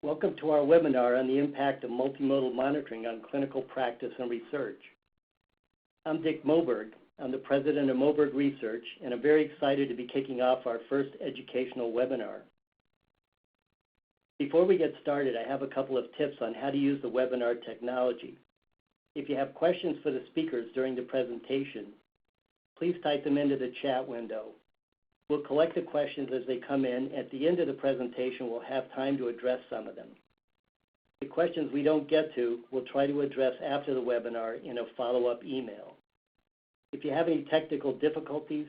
Welcome to our webinar on the impact of multimodal monitoring on clinical practice and research. I'm Dick Moberg. I'm the president of Moberg Research, and I'm very excited to be kicking off our first educational webinar. Before we get started, I have a couple of tips on how to use the webinar technology. If you have questions for the speakers during the presentation, please type them into the chat window. We'll collect the questions as they come in. At the end of the presentation, we'll have time to address some of them. The questions we don't get to, we'll try to address after the webinar in a follow-up email. If you have any technical difficulties,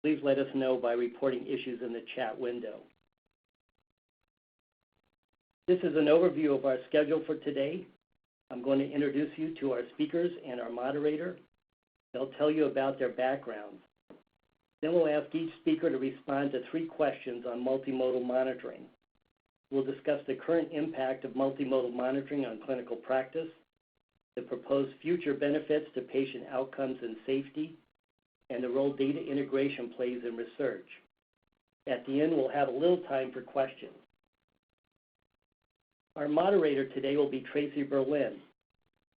please let us know by reporting issues in the chat window. This is an overview of our schedule for today. I'm going to introduce you to our speakers and our moderator. They'll tell you about their backgrounds. Then we'll ask each speaker to respond to 3 questions on multimodal monitoring. We'll discuss the current impact of multimodal monitoring on clinical practice, the proposed future benefits to patient outcomes and safety, and the role data integration plays in research. At the end, we'll have a little time for questions. Our moderator today will be Tracy Berlin.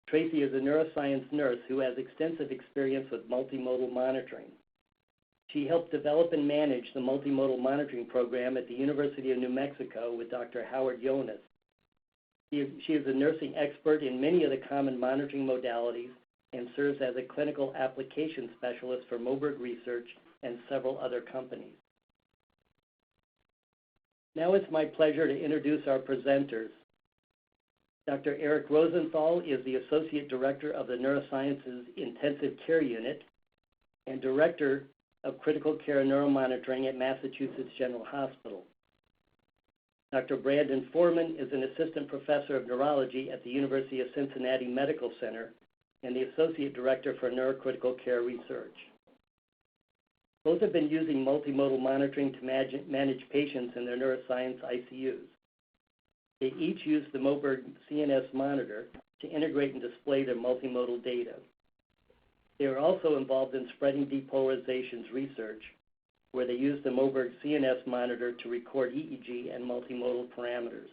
Tracy is a neuroscience nurse who has extensive experience with multimodal monitoring. She helped develop and manage the multimodal monitoring program at the University of New Mexico with Dr. Howard Jonas. She is a nursing expert in many of the common monitoring modalities and serves as a clinical application specialist for Multimodal Research and several other companies. Now it's my pleasure to introduce our presenters. Dr. Eric Rosenthal is the Associate Director of the Neurosciences Intensive Care Unit and Director of Critical Care Neuromonitoring at Massachusetts General Hospital. Dr. Brandon Foreman is an Assistant Professor of Neurology at the University of Cincinnati Medical Center and the Associate Director for Neurocritical Care Research. Both have been using multimodal monitoring to manage patients in their neuroscience ICUs. They each use the Moberg CNS Monitor to integrate and display their multimodal data. They are also involved in spreading depolarizations research, where they use the Moberg CNS Monitor to record EEG and multimodal parameters.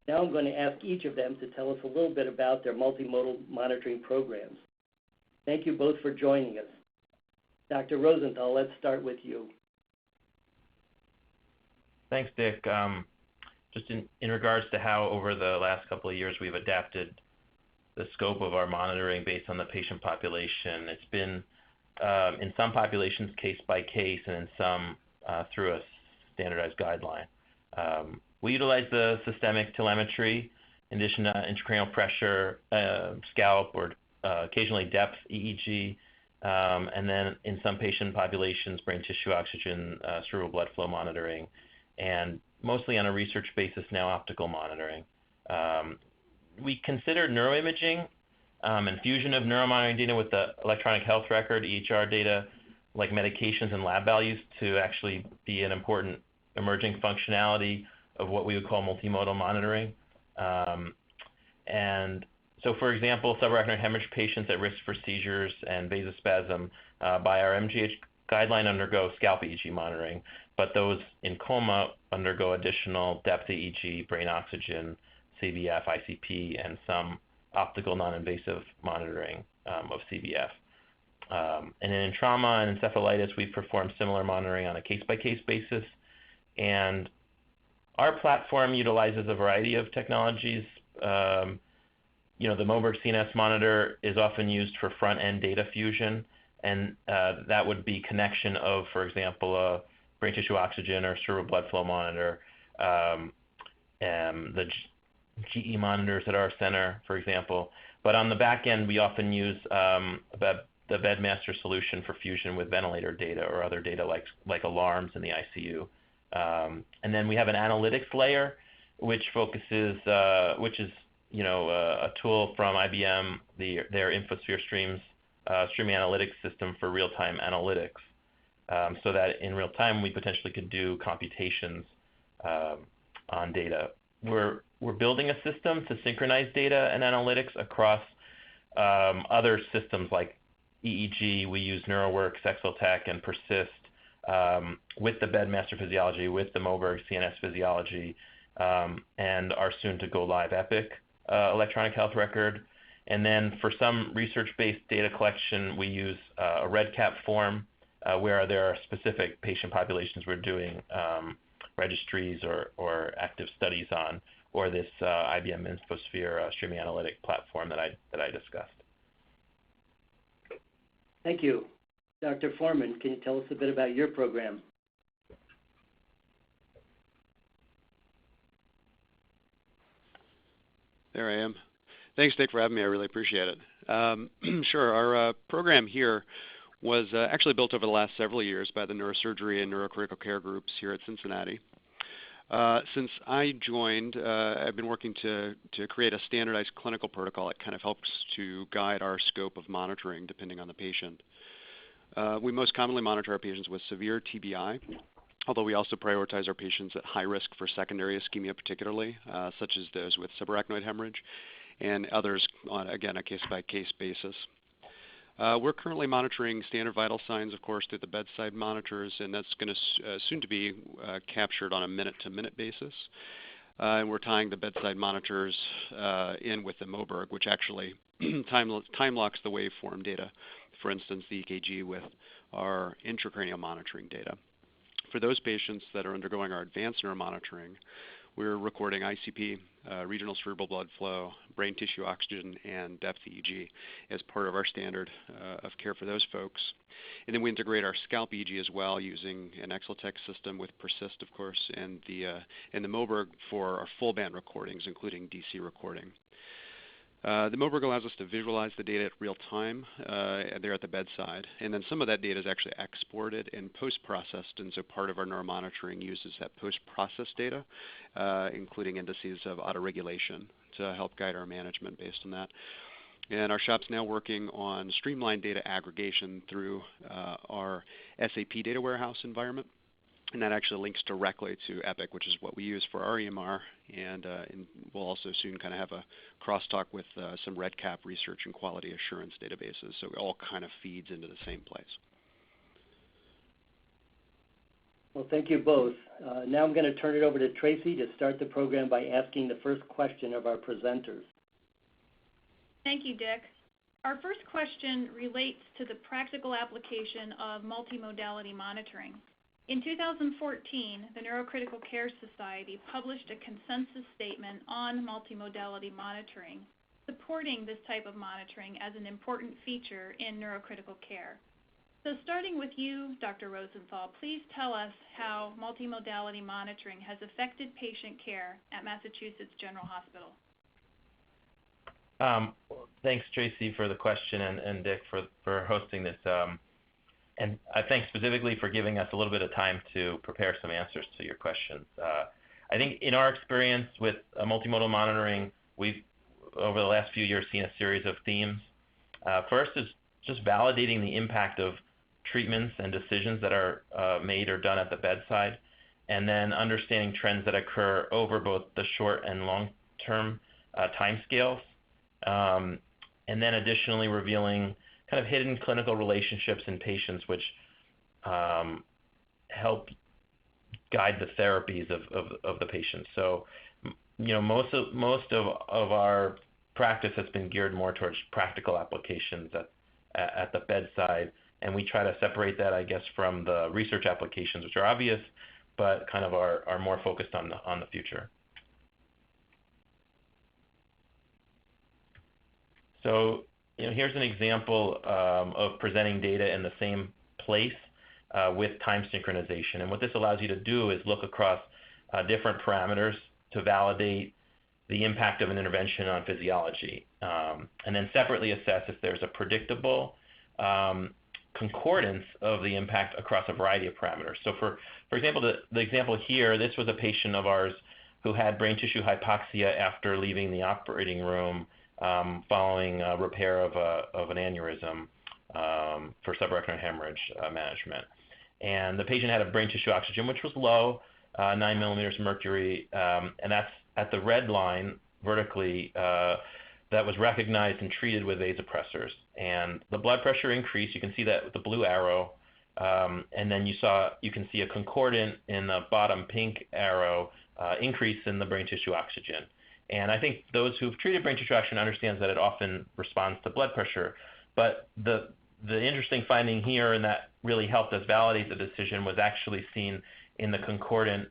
Now I'm going to ask each of them to tell us a little bit about their multimodal monitoring programs. Thank you both for joining us. Dr. Rosenthal, let's start with you. Thanks, Dick. Just in regards to how over the last couple of years we've adapted the scope of our monitoring based on the patient population. It's been in some populations case by case and in some through a standardized guideline. We utilize the systemic telemetry in addition to intracranial pressure, scalp, or occasionally depth EEG, and then in some patient populations brain tissue oxygen, cerebral blood flow monitoring, and mostly on a research basis now optical monitoring. We consider neuroimaging and fusion of neuromonitoring data with the electronic health record, EHR data, like medications and lab values, to actually be an important emerging functionality of what we would call multimodal monitoring. And so, for example, subarachnoid hemorrhage patients at risk for seizures and vasospasm by our MGH guideline undergo scalp EEG monitoring, but those in coma undergo additional depth EEG, brain oxygen, CVF, ICP, and some optical non-invasive monitoring of CVF. And in trauma and encephalitis, we perform similar monitoring on a case-by-case basis. And our platform utilizes a variety of technologies. The Moberg CNS Monitor is often used for front-end data fusion, and that would be connection of, for example, a brain tissue oxygen or cerebral blood flow monitor, the GE monitors at our center, for example. But on the back end, we often use the BedMaster solution for fusion with ventilator data or other data like alarms in the ICU. And then we have an analytics layer, which focuses, which is a tool from IBM, their InfoSphere streaming analytics system for real-time analytics, so that in real time we potentially could do computations on data. We're building a system to synchronize data and analytics across other systems like EEG. We use NeuroWorks, ExoTech, and Persist with the BedMaster Physiology, with the Moberg CNS Physiology, and our soon-to-go live Epic electronic health record. And then for some research-based data collection, we use a REDCap form where there are specific patient populations we're doing registries or active studies on, or this IBM InfoSphere streaming analytic platform that I discussed. Thank you. Dr. Foreman, can you tell us a bit about your program? There I am. Thanks, Dick, for having me. I really appreciate it. Sure. Our program here was actually built over the last several years by the neurosurgery and neurocritical care groups here at Cincinnati. Since I joined, I've been working to create a standardized clinical protocol that kind of helps to guide our scope of monitoring depending on the patient. We most commonly monitor our patients with severe TBI, although we also prioritize our patients at high risk for secondary ischemia particularly, such as those with subarachnoid hemorrhage, and others on, again, a case-by-case basis. We're currently monitoring standard vital signs, of course, through the bedside monitors, and that's going to soon to be captured on a minute-to-minute basis. And we're tying the bedside monitors in with the Moberg, which actually time locks the waveform data, for instance, the EKG with our intracranial monitoring data. For those patients that are undergoing our advanced neuromonitoring, we're recording ICP, regional cerebral blood flow, brain tissue oxygen, and depth EEG as part of our standard of care for those folks. And then we integrate our scalp EEG as well using an Exeltech system with Persist, of course, and the Moberg for our full band recordings, including DC recording. The Moberg allows us to visualize the data at real time there at the bedside, and then some of that data is actually exported and post-processed, and so part of our neuromonitoring uses that post-processed data, including indices of autoregulation to help guide our management based on that. And our shop's now working on streamlined data aggregation through our SAP data warehouse environment. And that actually links directly to Epic, which is what we use for our EMR, and we'll also soon kind of have a crosstalk with some REDCap research and quality assurance databases, so it all kind of feeds into the same place. Well, thank you both. Now I'm going to turn it over to Tracy to start the program by asking the first question of our presenters. Thank you, Dick. Our first question relates to the practical application of multimodality monitoring. In 2014, the Neurocritical Care Society published a consensus statement on multimodality monitoring, supporting this type of monitoring as an important feature in neurocritical care. So starting with you, Dr. Rosenthal, please tell us how multimodality monitoring has affected patient care at Massachusetts General Hospital. Thanks, Tracy, for the question, and Dick for hosting this. And I thank specifically for giving us a little bit of time to prepare some answers to your questions. I think in our experience with multimodal monitoring, we've, over the last few years, seen a series of themes. First is just validating the impact of treatments and decisions that are made or done at the bedside, and then understanding trends that occur over both the short and long-term timescales, and then additionally revealing kind of hidden clinical relationships in patients which help guide the therapies of the patient. So, you know, most of our practice has been geared more towards practical applications at the bedside, and we try to separate that, I guess, from the research applications, which are obvious, but kind of are more focused on the future. So, you know, here's an example of presenting data in the same place with time synchronization. And what this allows you to do is look across different parameters to validate the impact of an intervention on physiology, and then separately assess if there's a predictable concordance of the impact across a variety of parameters. So for example, the example here, this was a patient of ours who had brain tissue hypoxia after leaving the operating room following repair of an aneurysm for subarachnoid hemorrhage management. And the patient had a brain tissue oxygen, which was low, 9 millimeters mercury, and that's at the red line vertically that was recognized and treated with vasopressors. And the blood pressure increased. You can see that with the blue arrow And then you can see a concordant in the bottom pink arrow increase in the brain tissue oxygen. And I think those who've treated brain tissue oxygen understands that it often responds to blood pressure. But the interesting finding here, and that really helped us validate the decision, was actually seen in the concordant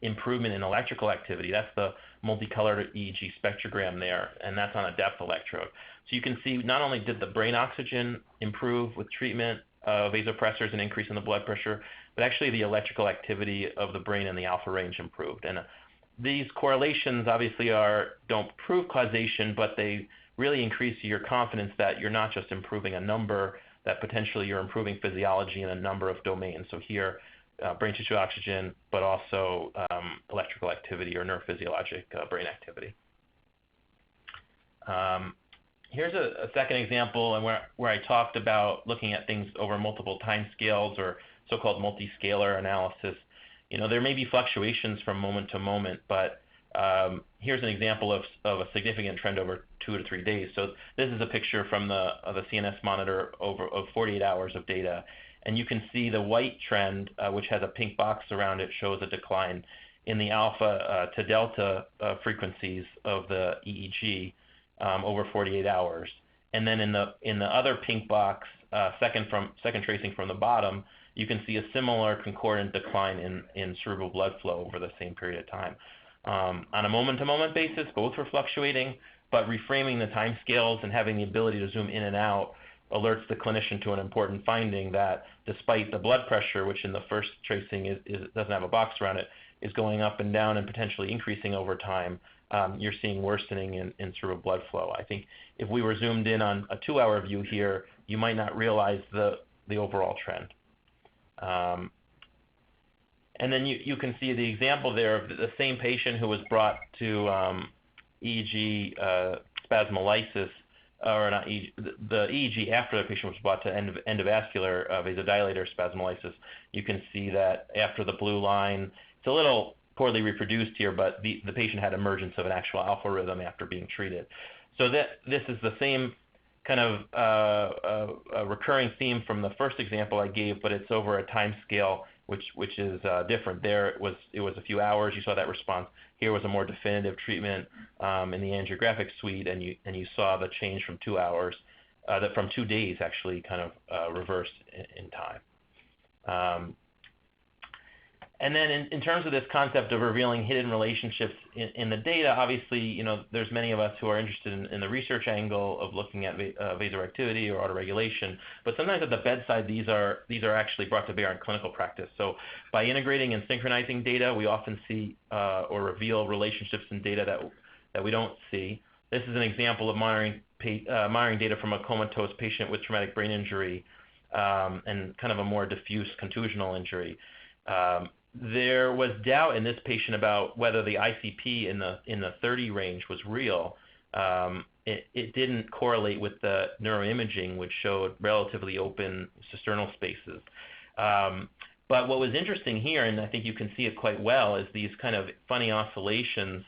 improvement in electrical activity. That's the multicolored EEG spectrogram there, and that's on a depth electrode. So you can see not only did the brain oxygen improve with treatment of vasopressors and increase in the blood pressure, but actually the electrical activity of the brain in the alpha range improved. And these correlations obviously don't prove causation, but they really increase your confidence that you're not just improving a number, that potentially you're improving physiology in a number of domains. So here, brain tissue oxygen, but also electrical activity or neurophysiologic brain activity. Here's a second example, and where I talked about looking at things over multiple time scales, or so-called multiscalar analysis. There may be fluctuations from moment to moment, but here's an example of a significant trend over 2 to 3 days. So this is a picture from the CNS Monitor of 48 hours of data. And you can see the white trend, which has a pink box around it, shows a decline in the alpha to delta frequencies of the EEG over 48 hours. And then in the other pink box, second tracing from the bottom, you can see a similar concordant decline in cerebral blood flow over the same period of time. On a moment-to-moment basis, both were fluctuating, but reframing the time scales and having the ability to zoom in and out alerts the clinician to an important finding that despite the blood pressure, which in the first tracing doesn't have a box around it, is going up and down and potentially increasing over time, you're seeing worsening in cerebral blood flow. I think if we were zoomed in on a 2-hour view here, you might not realize the overall trend. And then you can see the example there of the same patient who was brought to EEG spasmolysis, or not EEG, the EEG after the patient was brought to endovascular vasodilator spasmolysis. You can see that after the blue line, it's a little poorly reproduced here, but the patient had emergence of an actual alpha rhythm after being treated. So this is the same kind of a recurring theme from the first example I gave, but it's over a time scale which is different. There it was a few hours. You saw that response. Here was a more definitive treatment in the angiographic suite, and you saw the change from 2 hours, from 2 days actually, kind of reversed in time. And then in terms of this concept of revealing hidden relationships in the data, obviously, there's many of us who are interested in the research angle of looking at vasoactivity or autoregulation, but sometimes at the bedside, these are actually brought to bear in clinical practice. So by integrating and synchronizing data, we often see or reveal relationships in data that we don't see. This is an example of monitoring data from a comatose patient with traumatic brain injury and kind of a more diffuse contusional injury. There was doubt in this patient about whether the ICP in the 30 range was real. It didn't correlate with the neuroimaging, which showed relatively open cisternal spaces. But what was interesting here, and I think you can see it quite well, is these kind of funny oscillations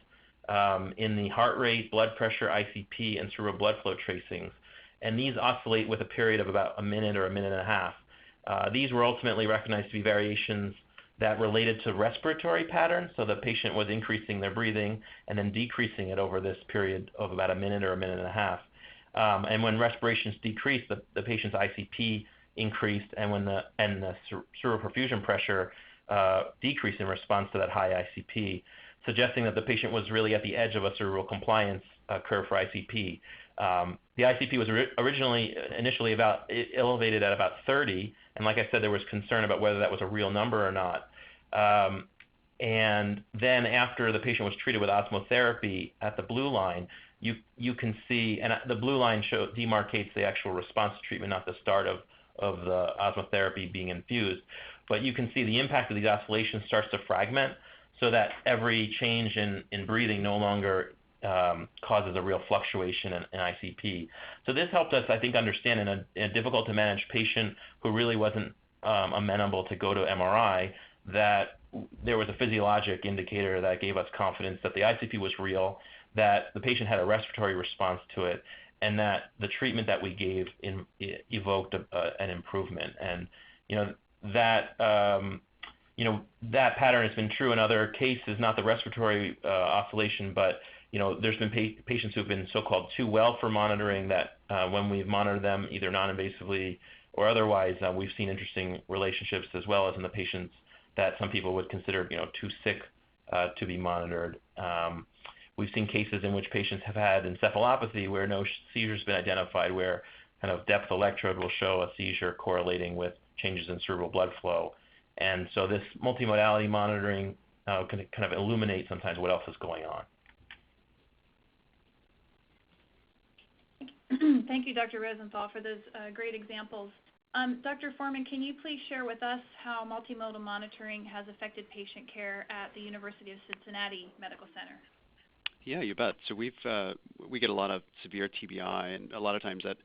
in the heart rate, blood pressure, ICP, and cerebral blood flow tracings. And these oscillate with a period of about a minute or a minute and a half. These were ultimately recognized to be variations that related to respiratory patterns. So the patient was increasing their breathing and then decreasing it over this period of about a minute or a minute and a half. And when respirations decreased, the patient's ICP increased, and when the cerebral perfusion pressure decreased in response to that high ICP, suggesting that the patient was really at the edge of a cerebral compliance curve for ICP. The ICP was initially elevated at about 30, and like I said, there was concern about whether that was a real number or not. And then after the patient was treated with osmotherapy, at the blue line, you can see, and the blue line demarcates the actual response to treatment, not the start of the osmotherapy being infused. But you can see the impact of these oscillations starts to fragment, so that every change in breathing no longer causes a real fluctuation in ICP. So this helped us, I think, understand in a difficult to manage patient who really wasn't amenable to go to MRI, that there was a physiologic indicator that gave us confidence that the ICP was real, that the patient had a respiratory response to it, and that the treatment that we gave evoked an improvement. And that that pattern has been true in other cases, not the respiratory oscillation, but there's been patients who've been so-called too well for monitoring that when we've monitored them either non-invasively or otherwise, we've seen interesting relationships, as well as in the patients that some people would consider too sick to be monitored. We've seen cases in which patients have had encephalopathy where no seizure has been identified, where kind of depth electrode will show a seizure correlating with changes in cerebral blood flow. And so this multimodality monitoring can kind of illuminate sometimes what else is going on. Thank you, Dr. Rosenthal, for those great examples. Dr. Foreman, can you please share with us how multimodal monitoring has affected patient care at the University of Cincinnati Medical Center? Yeah, you bet. So we get a lot of severe TBI, and a lot of times that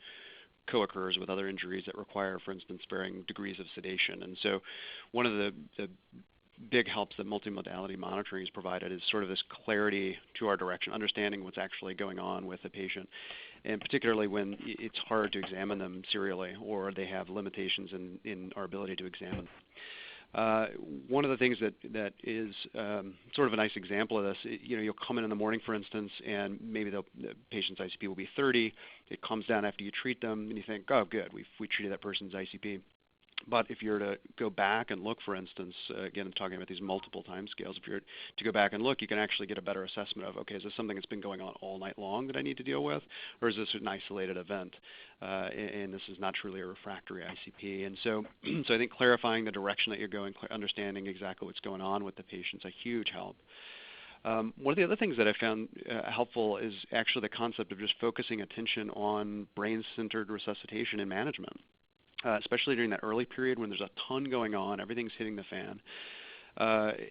co-occurs with other injuries that require, for instance, varying degrees of sedation. And so one of the big helps that multimodality monitoring has provided is sort of this clarity to our direction, understanding what's actually going on with the patient, and particularly when it's hard to examine them serially or they have limitations in our ability to examine. One of the things that is sort of a nice example of this, you'll come in the morning, for instance, and maybe the patient's ICP will be 30. It comes down after you treat them, and you think, oh, good, we treated that person's ICP. But if you're to go back and look, for instance, again, I'm talking about these multiple time scales, if you're to go back and look, you can actually get a better assessment of, okay, is this something that's been going on all night long that I need to deal with, or is this an isolated event, and this is not truly a refractory ICP? And so I think clarifying the direction that you're going, understanding exactly what's going on with the patient is a huge help. One of the other things that I found helpful is actually the concept of just focusing attention on brain-centered resuscitation and management. Especially during that early period when there's a ton going on, everything's hitting the fan.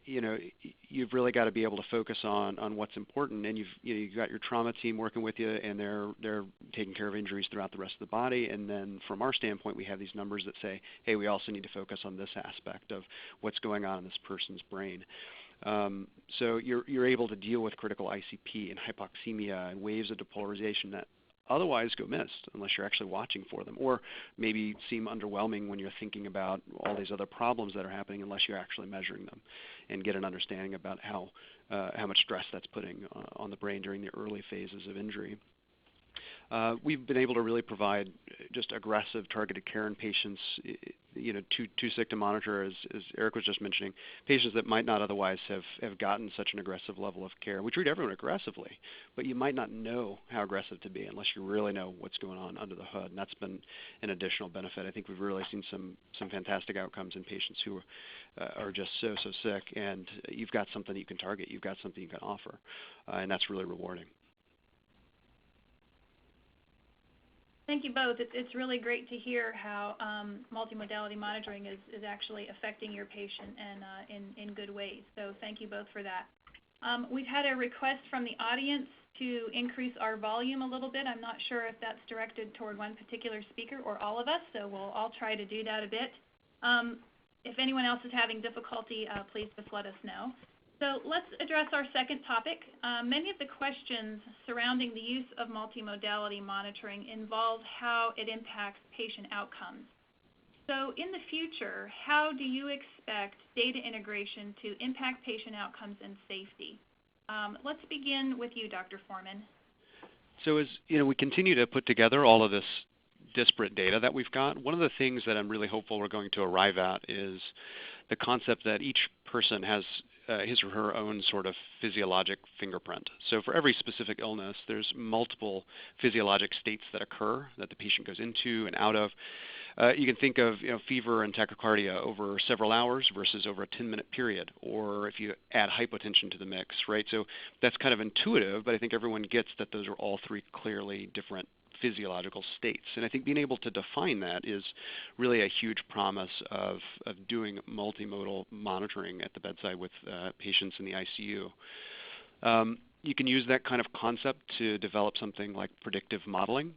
You've really got to be able to focus on what's important, and you've got your trauma team working with you, and they're taking care of injuries throughout the rest of the body. And then from our standpoint, we have these numbers that say, hey, we also need to focus on this aspect of what's going on in this person's brain. So you're able to deal with critical ICP and hypoxemia and waves of depolarization that otherwise go missed unless you're actually watching for them, or maybe seem underwhelming when you're thinking about all these other problems that are happening unless you're actually measuring them and get an understanding about how much stress that's putting on the brain during the early phases of injury. We've been able to really provide just aggressive targeted care in patients, too sick to monitor, as Eric was just mentioning, patients that might not otherwise have gotten such an aggressive level of care. We treat everyone aggressively, but you might not know how aggressive to be unless you really know what's going on under the hood, and that's been an additional benefit. I think we've really seen some fantastic outcomes in patients who are just so sick, and you've got something that you can target, you've got something you can offer, and that's really rewarding. Thank you both. It's really great to hear how multimodality monitoring is actually affecting your patient and in good ways. So thank you both for that. We've had a request from the audience to increase our volume a little bit. I'm not sure if that's directed toward one particular speaker or all of us, so we'll all try to do that a bit. If anyone else is having difficulty, please just let us know. So let's address our second topic. Many of the questions surrounding the use of multimodality monitoring involve how it impacts patient outcomes. So in the future, how do you expect data integration to impact patient outcomes and safety? Let's begin with you, Dr. Foreman. So as we continue to put together all of this disparate data that we've got, one of the things that I'm really hopeful we're going to arrive at is the concept that each person has his or her own sort of physiologic fingerprint. So for every specific illness, there's multiple physiologic states that occur that the patient goes into and out of. You can think of fever and tachycardia over several hours versus over a 10-minute period, or if you add hypotension to the mix, right? So that's kind of intuitive, but I think everyone gets that those are all three clearly different physiological states. And I think being able to define that is really a huge promise of doing multimodal monitoring at the bedside with patients in the ICU. You can use that kind of concept to develop something like predictive modeling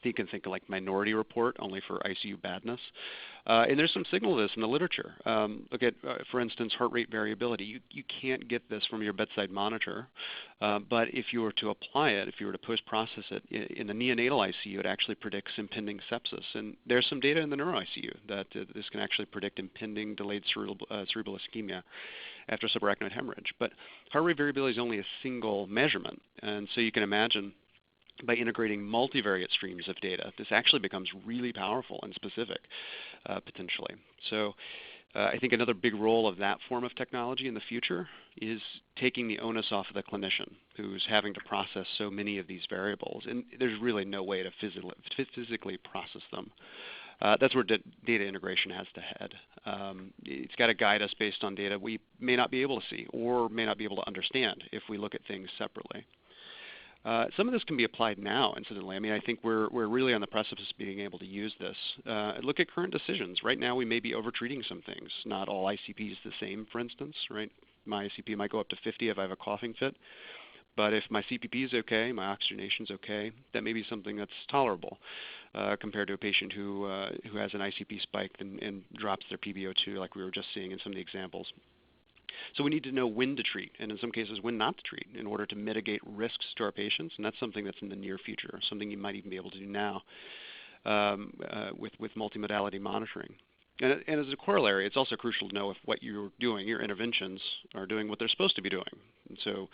you can think of like Minority Report, only for ICU badness. And there's some signal of this in the literature. Look at, for instance, heart rate variability. You can't get this from your bedside monitor, but if you were to apply it, if you were to post-process it in the neonatal ICU, it actually predicts impending sepsis. And there's some data in the neuro ICU that this can actually predict impending delayed cerebral ischemia after subarachnoid hemorrhage. But heart rate variability is only a single measurement, and so you can imagine by integrating multivariate streams of data, this actually becomes really powerful and specific, potentially. So I think another big role of that form of technology in the future is taking the onus off of the clinician who's having to process so many of these variables, and there's really no way to physically process them. That's where data integration has to head. It's got to guide us based on data we may not be able to see or may not be able to understand if we look at things separately. Some of this can be applied now, incidentally. I mean, I think we're really on the precipice of being able to use this. Look at current decisions. Right now, we may be overtreating some things. Not all ICP is the same, for instance, right? My ICP might go up to 50 if I have a coughing fit. But if my CPP is okay, my oxygenation is okay, that may be something that's tolerable compared to a patient who has an ICP spike and drops their PbO2 like we were just seeing in some of the examples. So we need to know when to treat, and in some cases when not to treat, in order to mitigate risks to our patients, and that's something that's in the near future, something you might even be able to do now with multimodality monitoring. And as a corollary, it's also crucial to know if what you're doing, your interventions, are doing what they're supposed to be doing. And so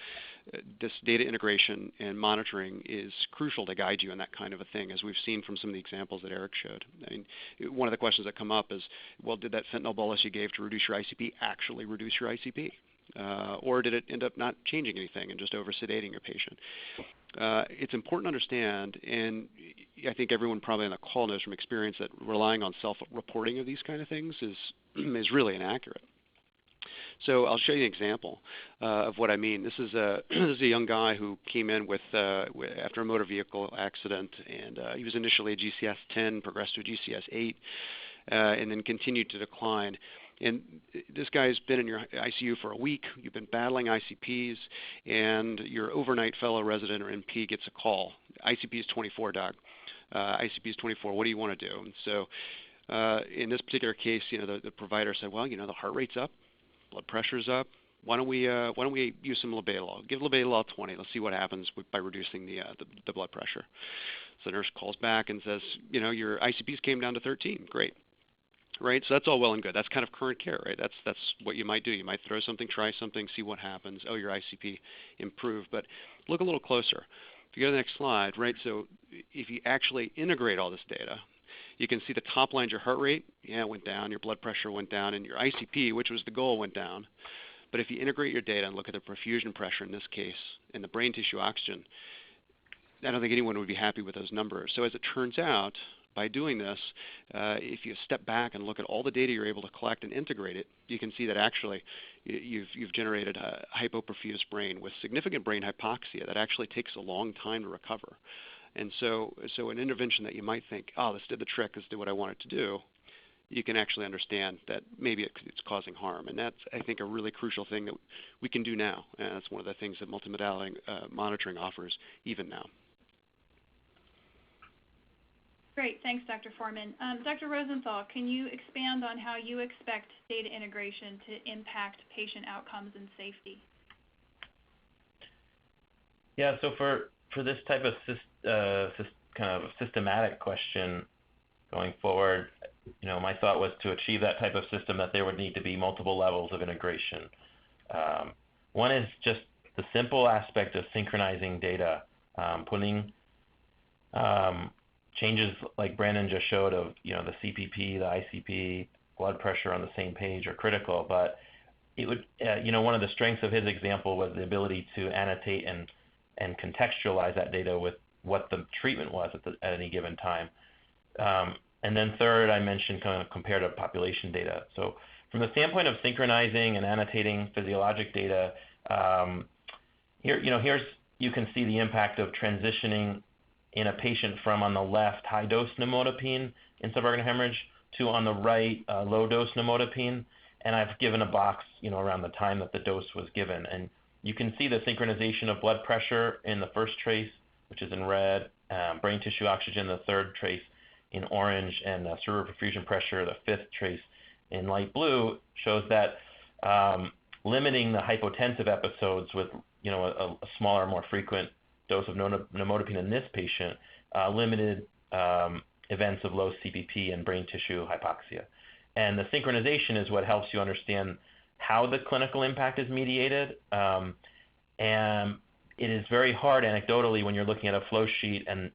this data integration and monitoring is crucial to guide you in that kind of a thing, as we've seen from some of the examples that Eric showed. I mean, one of the questions that come up is, well, did that fentanyl bolus you gave to reduce your ICP actually reduce your ICP? Or did it end up not changing anything and just over-sedating your patient? It's important to understand, and I think everyone probably on the call knows from experience that relying on self-reporting of these kind of things is really inaccurate. So I'll show you an example of what I mean. This is a young guy who came in with after a motor vehicle accident, and he was initially a GCS 10, progressed to a GCS 8, and then continued to decline. And this guy's been in your ICU for a week. You've been battling ICPs, and your overnight fellow resident or NP gets a call. ICP is 24, Doc. ICP is 24. What do you want to do? And so in this particular case, the provider said, well, the heart rate's up, blood pressure's up. Why don't we use some labetalol? Give labetalol 20. Let's see what happens by reducing the blood pressure. So the nurse calls back and says, your ICPs came down to 13. Great. Right, so that's all well and good. That's kind of current care, right? That's what you might do. You might throw something, try something, see what happens. Oh, your ICP improved. But look a little closer. If you go to the next slide, right? So if you actually integrate all this data, you can see the top line, your heart rate, it went down. Your blood pressure went down, and your ICP, which was the goal, went down. But if you integrate your data and look at the perfusion pressure in this case and the brain tissue oxygen, I don't think anyone would be happy with those numbers. So as it turns out, by doing this, if you step back and look at all the data you're able to collect and integrate it, you can see that actually you've generated a hypoperfused brain with significant brain hypoxia that actually takes a long time to recover. And so an intervention that you might think, oh, this did the trick, this did what I wanted to do, you can actually understand that maybe it's causing harm. And that's, I think, a really crucial thing that we can do now. And that's one of the things that multimodality monitoring offers even now. Great. Thanks, Dr. Foreman. Dr. Rosenthal, can you expand on how you expect data integration to impact patient outcomes and safety? Yeah, so for this type of kind of systematic question going forward, my thought was to achieve that type of system that there would need to be multiple levels of integration. One is just the simple aspect of synchronizing data, putting changes like Brandon just showed of the CPP, the ICP, blood pressure on the same page are critical. But it would, one of the strengths of his example was the ability to annotate and contextualize that data with what the treatment was at any given time. And then third, I mentioned kind of comparative population data. So from the standpoint of synchronizing and annotating physiologic data, here's you can see the impact of transitioning in a patient from, on the left, high-dose nimodipine in subarachnoid hemorrhage to, on the right, low-dose nimodipine. And I've given a box, around the time that the dose was given. And you can see the synchronization of blood pressure in the first trace, which is in red, brain tissue oxygen, the third trace in orange, and cerebral perfusion pressure, the fifth trace in light blue, shows that limiting the hypotensive episodes with a smaller, more frequent dose of nimodipine in this patient limited events of low CPP and brain tissue hypoxia. And the synchronization is what helps you understand how the clinical impact is mediated. And it is very hard anecdotally when you're looking at a flow sheet and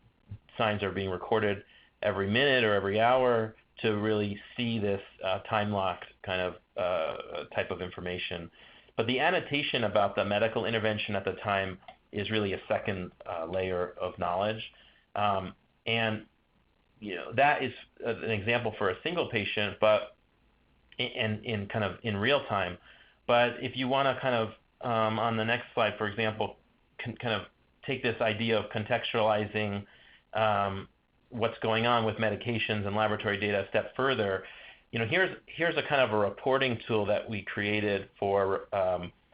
signs are being recorded every minute or every hour to really see this time-locked kind of type of information. But the annotation about the medical intervention at the time is really a second layer of knowledge. And that is an example for a single patient, but in kind of in real time. But if you want to kind of on the next slide, for example, kind of take this idea of contextualizing what's going on with medications and laboratory data a step further, here's a kind of a reporting tool that we created for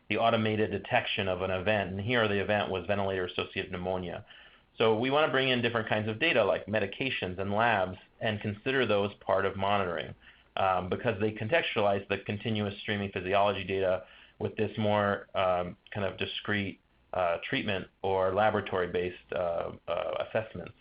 the automated detection of an event. And here the event was ventilator-associated pneumonia. So we want to bring in different kinds of data like medications and labs and consider those part of monitoring because they contextualize the continuous streaming physiology data with this more kind of discrete treatment or laboratory-based assessments.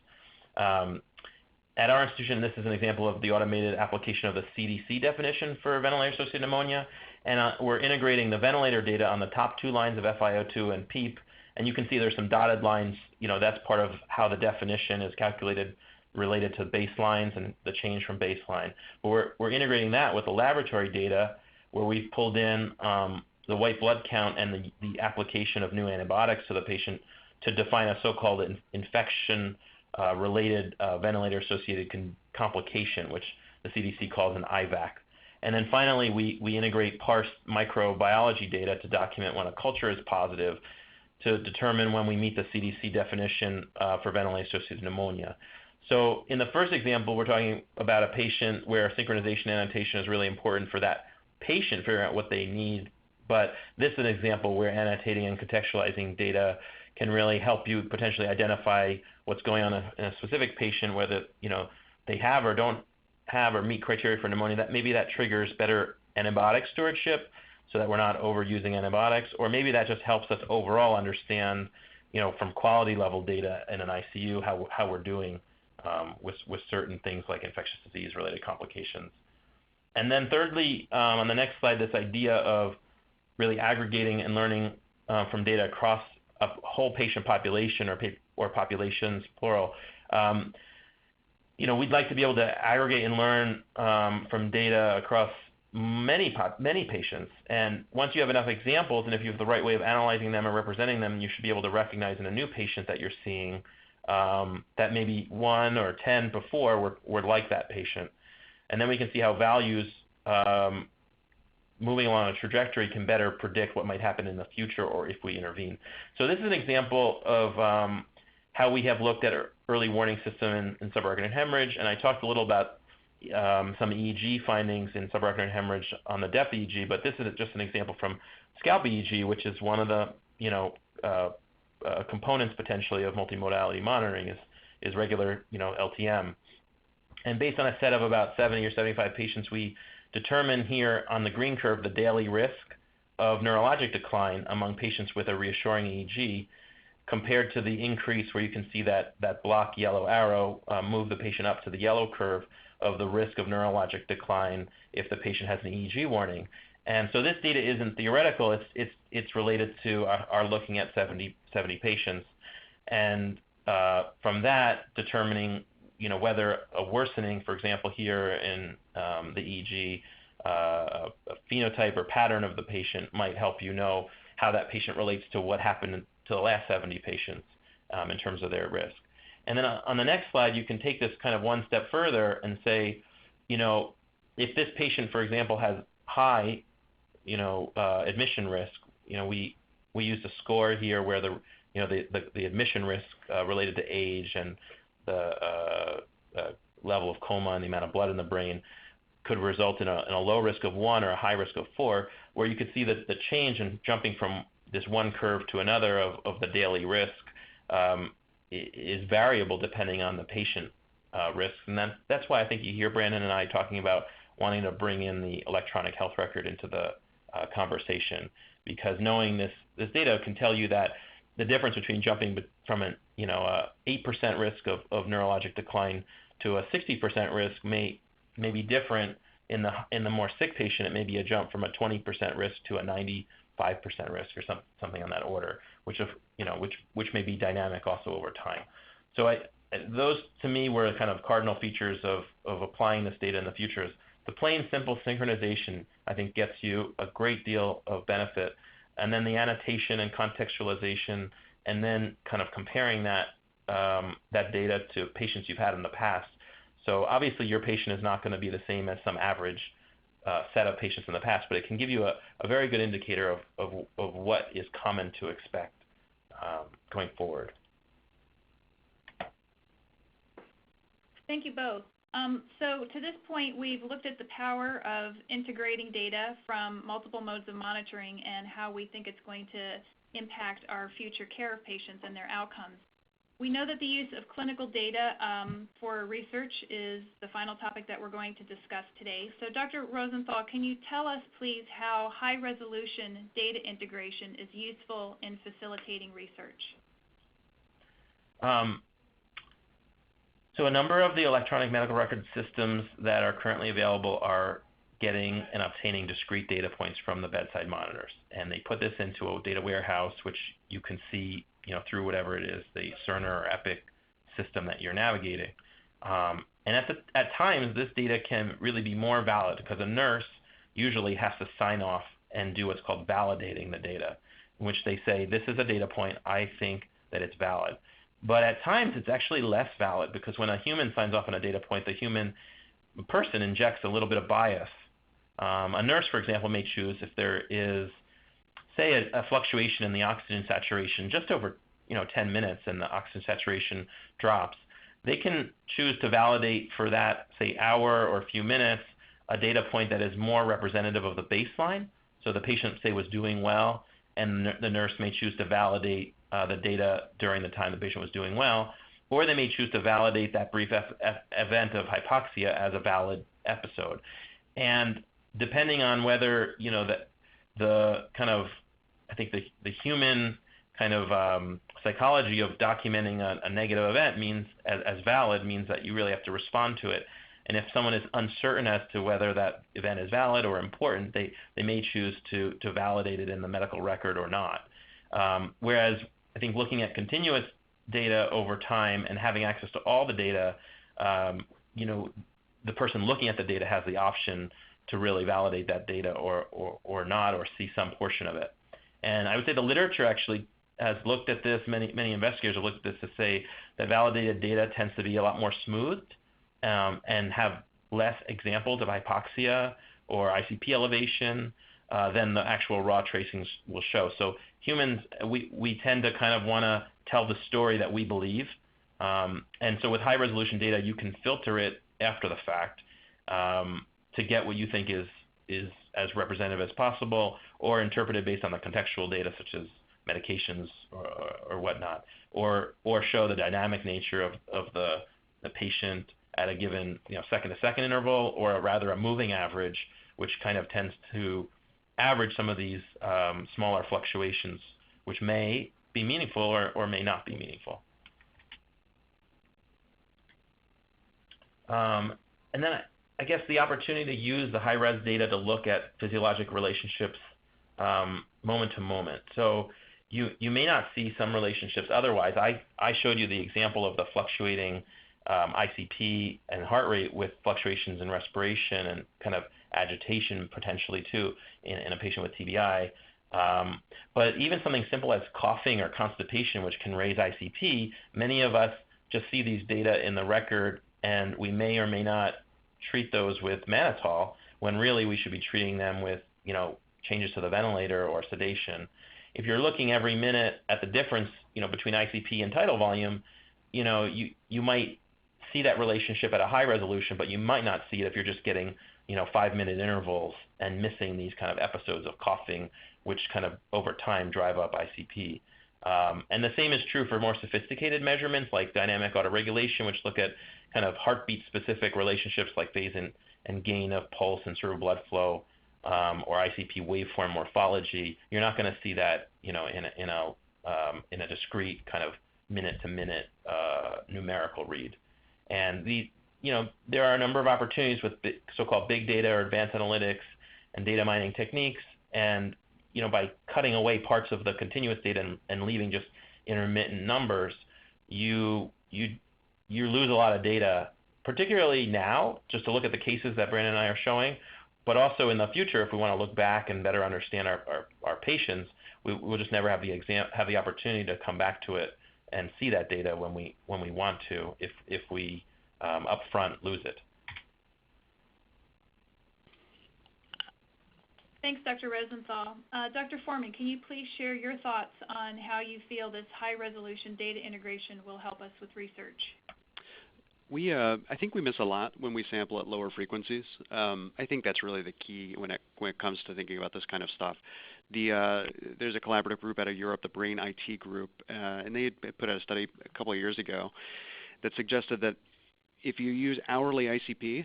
At our institution, this is an example of the automated application of the CDC definition for ventilator-associated pneumonia, and we're integrating the ventilator data on the top two lines of FiO2 and PEEP, and you can see there's some dotted lines. That's part of how the definition is calculated related to baselines and the change from baseline. But we're integrating that with the laboratory data where we've pulled in the white blood count and the application of new antibiotics to the patient to define a so-called infection related ventilator-associated complication, which the CDC calls an IVAC. And then finally, we integrate parsed microbiology data to document when a culture is positive to determine when we meet the CDC definition for ventilator-associated pneumonia. So in the first example, we're talking about a patient where synchronization annotation is really important for that patient figuring out what they need. But this is an example where annotating and contextualizing data can really help you potentially identify what's going on in a specific patient, whether they have or don't have or meet criteria for pneumonia. That maybe that triggers better antibiotic stewardship, so that we're not overusing antibiotics, or maybe that just helps us overall understand, from quality level data in an ICU how we're doing with certain things like infectious disease related complications. And then thirdly, on the next slide, this idea of really aggregating and learning from data across a whole patient population or populations, plural. We'd like to be able to aggregate and learn from data across many patients. And once you have enough examples and if you have the right way of analyzing them or representing them, you should be able to recognize in a new patient that you're seeing that maybe 1 or 10 before were like that patient. And then we can see how values moving along a trajectory can better predict what might happen in the future or if we intervene. So this is an example of how we have looked at our early warning system in subarachnoid hemorrhage, and I talked a little about some EEG findings in subarachnoid hemorrhage on the depth EEG, but this is just an example from scalp EEG, which is one of the components potentially of multimodality monitoring is regular LTM. And based on a set of about 70 or 75 patients, we determine here on the green curve the daily risk of neurologic decline among patients with a reassuring EEG compared to the increase where you can see that block yellow arrow move the patient up to the yellow curve of the risk of neurologic decline if the patient has an EEG warning. And so this data isn't theoretical, it's related to our looking at 70 patients. And from that, determining whether a worsening, for example, here in the EEG, a phenotype or pattern of the patient might help you know how that patient relates to what happened to the last 70 patients in terms of their risk. And then on the next slide, you can take this kind of one step further and say, if this patient, for example, has high, admission risk, we used a score here where the admission risk related to age and the level of coma and the amount of blood in the brain could result in a low risk of 1 or a high risk of 4, where you could see that the change in jumping from this one curve to another of the daily risk is variable depending on the patient risks. And that's why I think you hear Brandon and I talking about wanting to bring in the electronic health record into the conversation, because knowing this data can tell you that the difference between jumping from an 8% risk of neurologic decline to a 60% risk may be different. In the more sick patient, it may be a jump from a 20% risk to a 95% risk, or something on that order, which may be dynamic also over time. So those to me were kind of cardinal features of applying this data in the future. The plain simple synchronization, I think, gets you a great deal of benefit, and then the annotation and contextualization, and then kind of comparing that data to patients you've had in the past. So obviously your patient is not going to be the same as some average set of patients in the past, but it can give you a very good indicator of what is common to expect going forward. Thank you both. So to this point, we've looked at the power of integrating data from multiple modes of monitoring and how we think it's going to impact our future care of patients and their outcomes. We know that the use of clinical data for research is the final topic that we're going to discuss today. So Dr. Rosenthal, can you tell us, please, how high-resolution data integration is useful in facilitating research? So a number of the electronic medical record systems that are currently available are getting and obtaining discrete data points from the bedside monitors, and they put this into a data warehouse, which you can see through whatever it is, the Cerner or Epic system that you're navigating. And at times, this data can really be more valid because a nurse usually has to sign off and do what's called validating the data, in which they say, this is a data point, I think that it's valid. But at times, it's actually less valid, because when a human signs off on a data point, the human person injects a little bit of bias. A nurse, for example, may choose, if there is, say, a fluctuation in the oxygen saturation just over 10 minutes and the oxygen saturation drops, they can choose to validate for that, say, hour or a few minutes, a data point that is more representative of the baseline. So the patient, say, was doing well, and the nurse may choose to validate the data during the time the patient was doing well, or they may choose to validate that brief event of hypoxia as a valid episode. And depending on whether the kind of, I think the human kind of psychology of documenting a negative event means as valid means that you really have to respond to it. And if someone is uncertain as to whether that event is valid or important, they may choose to validate it in the medical record or not. Whereas I think looking at continuous data over time and having access to all the data, the person looking at the data has the option to really validate that data or not, or see some portion of it. And I would say the literature actually has looked at this, many investigators have looked at this to say that validated data tends to be a lot more smoothed and have less examples of hypoxia or ICP elevation than the actual raw tracings will show. So humans, we tend to kind of want to tell the story that we believe. And so with high resolution data, you can filter it after the fact to get what you think is as representative as possible, or interpret it based on the contextual data such as medications or whatnot, or show the dynamic nature of the patient at a given second to second interval, or rather a moving average, which kind of tends to average some of these smaller fluctuations, which may be meaningful or may not be meaningful. And then I guess the opportunity to use the high-res data to look at physiologic relationships moment to moment. So you may not see some relationships otherwise. I showed you the example of the fluctuating ICP and heart rate with fluctuations in respiration and kind of agitation potentially too in a patient with TBI. But even something simple as coughing or constipation, which can raise ICP, many of us just see these data in the record, and we may or may not treat those with mannitol, when really we should be treating them with changes to the ventilator or sedation. If you're looking every minute at the difference between ICP and tidal volume, you might see that relationship at a high resolution, but you might not see it if you're just getting 5-minute intervals and missing these kind of episodes of coughing, which kind of over time drive up ICP. And the same is true for more sophisticated measurements like dynamic autoregulation, which look at kind of heartbeat-specific relationships like phase and gain of pulse and cerebral blood flow, or ICP waveform morphology. You're not going to see that, in a discrete kind of minute-to-minute numerical read. And there are a number of opportunities with so-called big data or advanced analytics and data mining techniques, and by cutting away parts of the continuous data and leaving just intermittent numbers, you lose a lot of data, particularly now, just to look at the cases that Brandon and I are showing, but also in the future, if we want to look back and better understand our patients, we'll just never have the opportunity to come back to it and see that data when we want to, if we upfront lose it. Thanks, Dr. Rosenthal. Dr. Foreman, can you please share your thoughts on how you feel this high-resolution data integration will help us with research? I think we miss a lot when we sample at lower frequencies. I think that's really the key when it comes to thinking about this kind of stuff. There's a collaborative group out of Europe, the Brain IT group, and they put out a study a couple of years ago that suggested that if you use hourly ICP,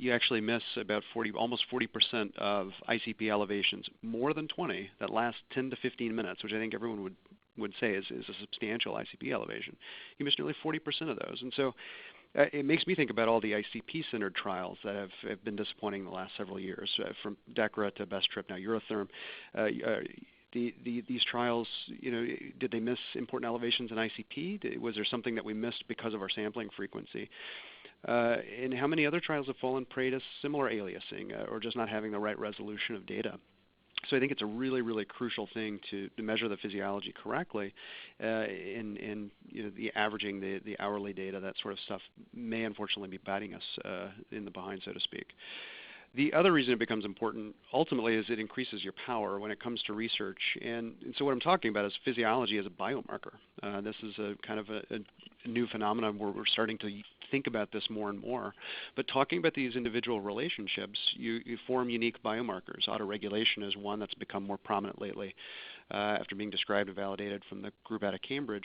you actually miss about almost 40% of ICP elevations, more than 20, that last 10 to 15 minutes, which I think everyone would say is a substantial ICP elevation. You miss nearly 40% of those. And so it makes me think about all the ICP-centered trials that have been disappointing the last several years, from DECRA to Best Trip, now Eurotherm. These trials, did they miss important elevations in ICP? Was there something that we missed because of our sampling frequency? And how many other trials have fallen prey to similar aliasing or just not having the right resolution of data? So I think it's a really, really crucial thing to measure the physiology correctly, and the averaging, the hourly data, that sort of stuff may unfortunately be biting us in the behind, so to speak. The other reason it becomes important ultimately is it increases your power when it comes to research. And so what I'm talking about is physiology as a biomarker. This is a kind of a new phenomenon where we're starting to think about this more and more. But talking about these individual relationships, you form unique biomarkers. Autoregulation is one that's become more prominent lately after being described and validated from the group out of Cambridge.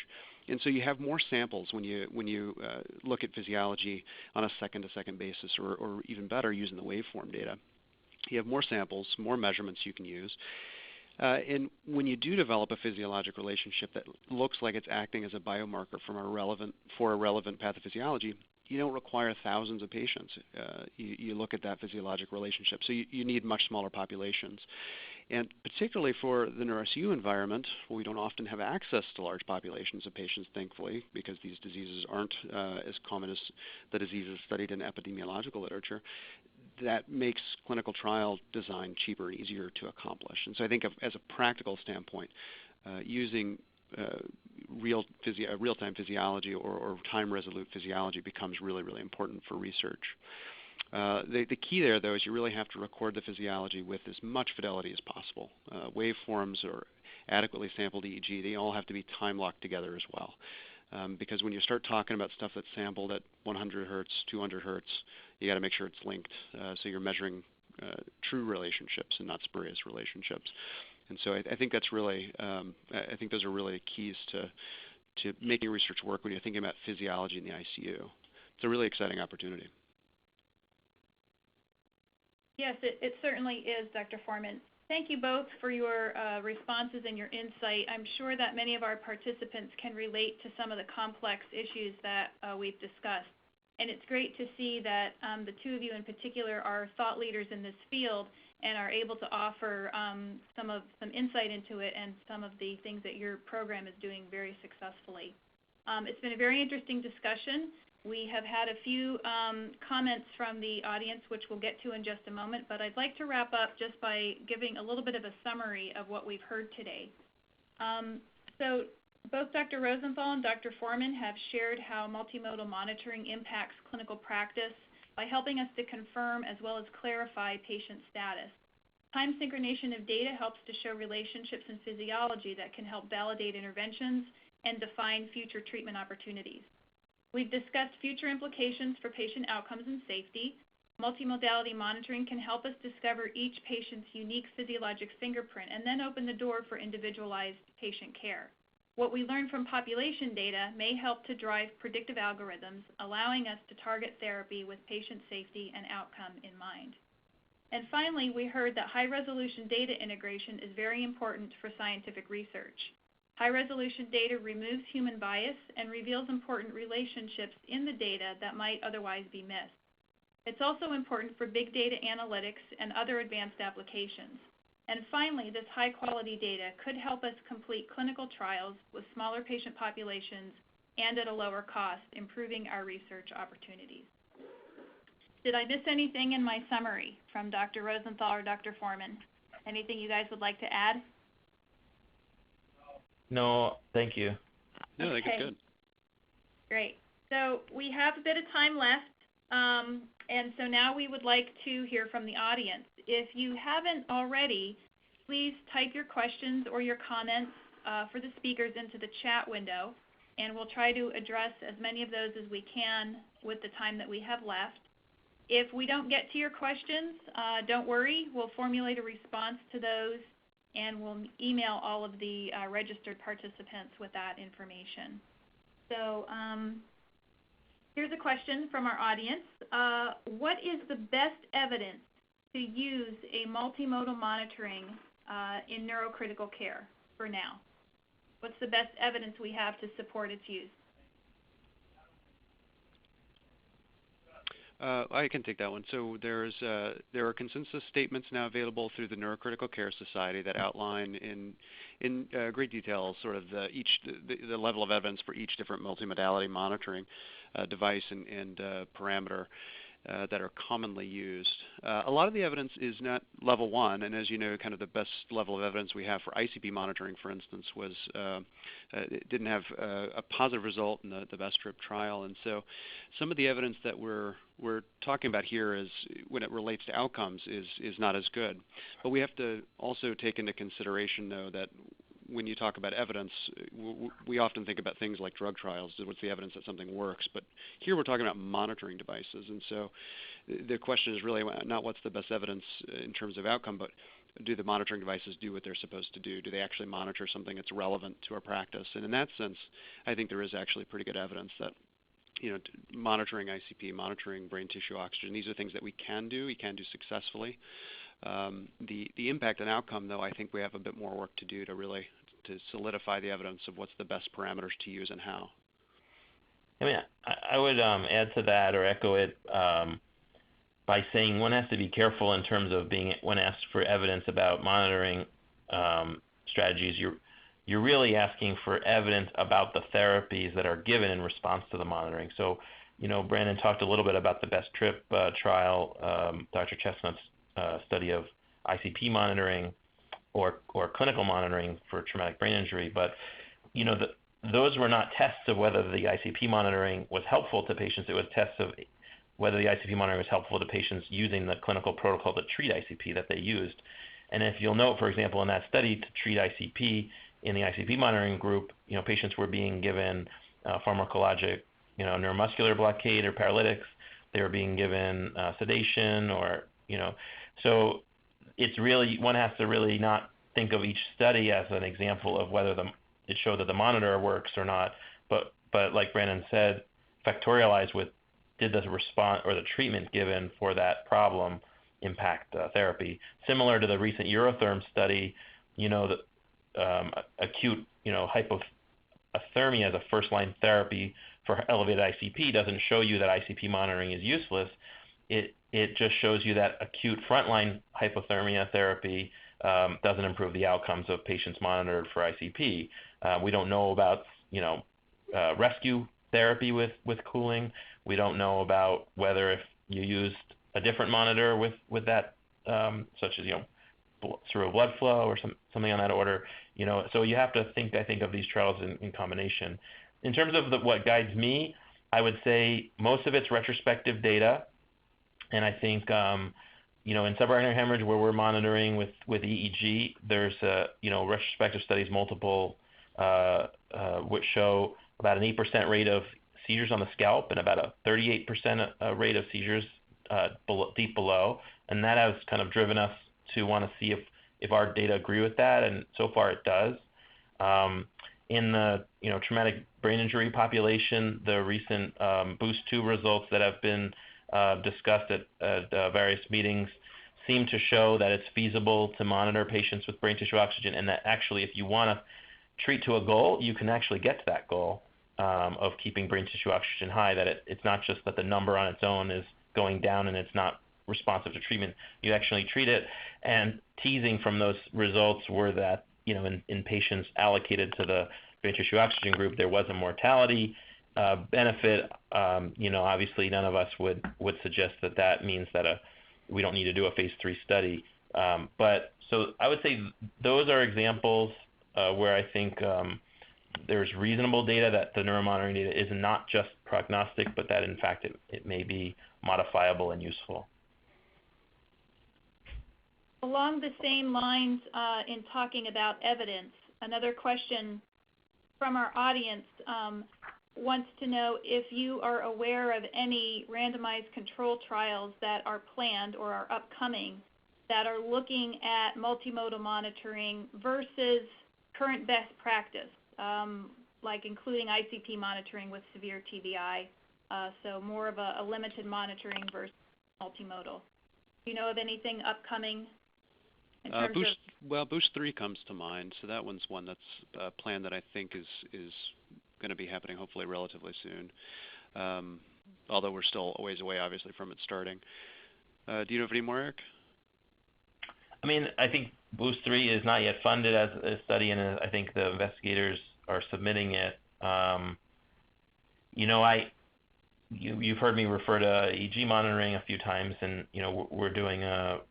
And so you have more samples when you look at physiology on a second-to-second basis, or even better, using the waveform data. You have more samples, more measurements you can use. And when you do develop a physiologic relationship that looks like it's acting as a biomarker for a relevant pathophysiology, you don't require thousands of patients. You look at that physiologic relationship. So you need much smaller populations. And particularly for the NeuroSU environment, we don't often have access to large populations of patients, thankfully, because these diseases aren't as common as the diseases studied in epidemiological literature. That makes clinical trial design cheaper and easier to accomplish. And so I think as a practical standpoint, using real-time physiology or time-resolute physiology becomes really, really important for research. The key there, though, is you really have to record the physiology with as much fidelity as possible. Waveforms or adequately sampled EEG, they all have to be time-locked together as well. Because when you start talking about stuff that's sampled at 100 hertz, 200 hertz, you got to make sure it's linked, so you're measuring true relationships and not spurious relationships. And so I think that's really, I think those are really keys to making research work when you're thinking about physiology in the ICU. It's a really exciting opportunity. Yes, it certainly is, Dr. Foreman. Thank you both for your responses and your insight. I'm sure that many of our participants can relate to some of the complex issues that we've discussed. And it's great to see that the two of you in particular are thought leaders in this field and are able to offer some insight into it and some of the things that your program is doing very successfully. It's been a very interesting discussion. We have had a few comments from the audience, which we'll get to in just a moment, but I'd like to wrap up just by giving a little bit of a summary of what we've heard today. So both Dr. Rosenthal and Dr. Foreman have shared how multimodal monitoring impacts clinical practice by helping us to confirm as well as clarify patient status. Time synchronization of data helps to show relationships in physiology that can help validate interventions and define future treatment opportunities. We've discussed future implications for patient outcomes and safety. Multimodality monitoring can help us discover each patient's unique physiologic fingerprint and then open the door for individualized patient care. what we learn from population data may help to drive predictive algorithms, allowing us to target therapy with patient safety and outcome in mind. And finally, we heard that high-resolution data integration is very important for scientific research. High-resolution data removes human bias and reveals important relationships in the data that might otherwise be missed. It's also important for big data analytics and other advanced applications. And finally, this high-quality data could help us complete clinical trials with smaller patient populations and at a lower cost, improving our research opportunities. Did I miss anything in my summary from Dr. Rosenthal or Dr. Foreman? Anything you guys would like to add? No, thank you. No, I think it's good. Great. So we have a bit of time left, and so now we would like to hear from the audience. If you haven't already, please type your questions or your comments for the speakers into the chat window, and we'll try to address as many of those as we can with the time that we have left. If we don't get to your questions, don't worry. We'll formulate a response to those, and we'll email all of the registered participants with that information. So here's a question from our audience. What is the best evidence to use a multimodal monitoring in neurocritical care for now? What's the best evidence we have to support its use? I can take that one. So there are consensus statements now available through the Neurocritical Care Society that outline in great detail sort of the level of evidence for each different multimodality monitoring device and parameter that are commonly used. A lot of the evidence is not level 1, and as you know, kind of the best level of evidence we have for ICP monitoring, for instance, was it didn't have a positive result in the best trip trial, and so some of the evidence that we're talking about here is when it relates to outcomes is not as good. But we have to also take into consideration, though, that when you talk about evidence, we often think about things like drug trials. What's the evidence that something works? But here we're talking about monitoring devices. And so the question is really not what's the best evidence in terms of outcome, but do the monitoring devices do what they're supposed to do? Do they actually monitor something that's relevant to our practice? And in that sense, I think there is actually pretty good evidence that monitoring ICP, monitoring brain tissue oxygen, these are things that we can do successfully. The impact and outcome, though, I think we have a bit more work to do to solidify the evidence of what's the best parameters to use and how. I mean, I would add to that or echo it by saying one has to be careful in terms of when asked for evidence about monitoring strategies. You're really asking for evidence about the therapies that are given in response to the monitoring. So, Brandon talked a little bit about the Best Trip trial, Dr. Chestnut's study of ICP monitoring or clinical monitoring for traumatic brain injury, but those were not tests of whether the ICP monitoring was helpful to patients. It was tests of whether the ICP monitoring was helpful to patients using the clinical protocol to treat ICP that they used. And if you'll note, for example, in that study to treat ICP in the ICP monitoring group, patients were being given pharmacologic, neuromuscular blockade or paralytics. They were being given sedation or, so it's really, one has to really not think of each study as an example of whether it showed that the monitor works or not, but like Brandon said, factorialize with did the response or the treatment given for that problem impact therapy. Similar to the recent Eurotherm study, the acute, hypothermia as a first-line therapy for elevated ICP doesn't show you that ICP monitoring is useless. It just shows you that acute frontline hypothermia therapy doesn't improve the outcomes of patients monitored for ICP. We don't know about, rescue therapy with cooling. We don't know about whether if you used a different monitor with that, such as, through a blood flow or something on that order. So you have to think, I think, of these trials in combination. In terms of what guides me, I would say most of it's retrospective data. And I think, in subarachnoid hemorrhage where we're monitoring with EEG, there's, retrospective studies, multiple, which show about an 8% rate of seizures on the scalp and about a 38% rate of seizures deep below. And that has kind of driven us to want to see if our data agree with that, and so far it does. in the traumatic brain injury population, the recent Boost 2 results that have been discussed at various meetings seem to show that it's feasible to monitor patients with brain tissue oxygen, and that actually if you want to treat to a goal, you can actually get to that goal of keeping brain tissue oxygen high, that it's not just that the number on its own is going down and it's not responsive to treatment. You actually treat it, and teasing from those results were that in patients allocated to the brain tissue oxygen group, there was a mortality benefit. Obviously none of us would suggest that means that we don't need to do a phase 3 study. But so I would say those are examples where I think there's reasonable data that the neuromonitoring data is not just prognostic, but that in fact it may be modifiable and useful. Along the same lines, in talking about evidence, another question from our audience wants to know if you are aware of any randomized control trials that are planned or are upcoming that are looking at multimodal monitoring versus current best practice, like including ICP monitoring with severe TBI, so more of a limited monitoring versus multimodal. Do you know of anything upcoming? Boost 3 comes to mind, so that one's one that's planned that I think is going to be happening hopefully relatively soon, although we're still a ways away obviously from it starting. Do you know of any more, Eric? I mean, I think Boost 3 is not yet funded as a study, and I think the investigators are submitting it. You've heard me refer to EEG monitoring a few times, and we're doing a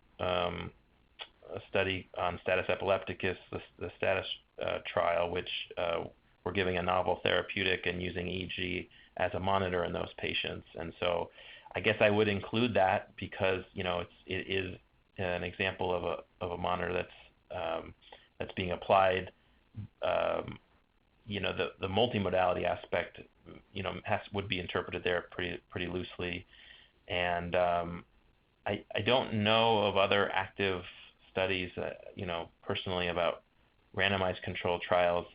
study on status epilepticus, the status trial, which we're giving a novel therapeutic and using EEG as a monitor in those patients. And so I guess I would include that because it is an example of a monitor that's being applied. The multimodality aspect would be interpreted there pretty loosely, and I don't know of other active studies, personally about randomized controlled trials.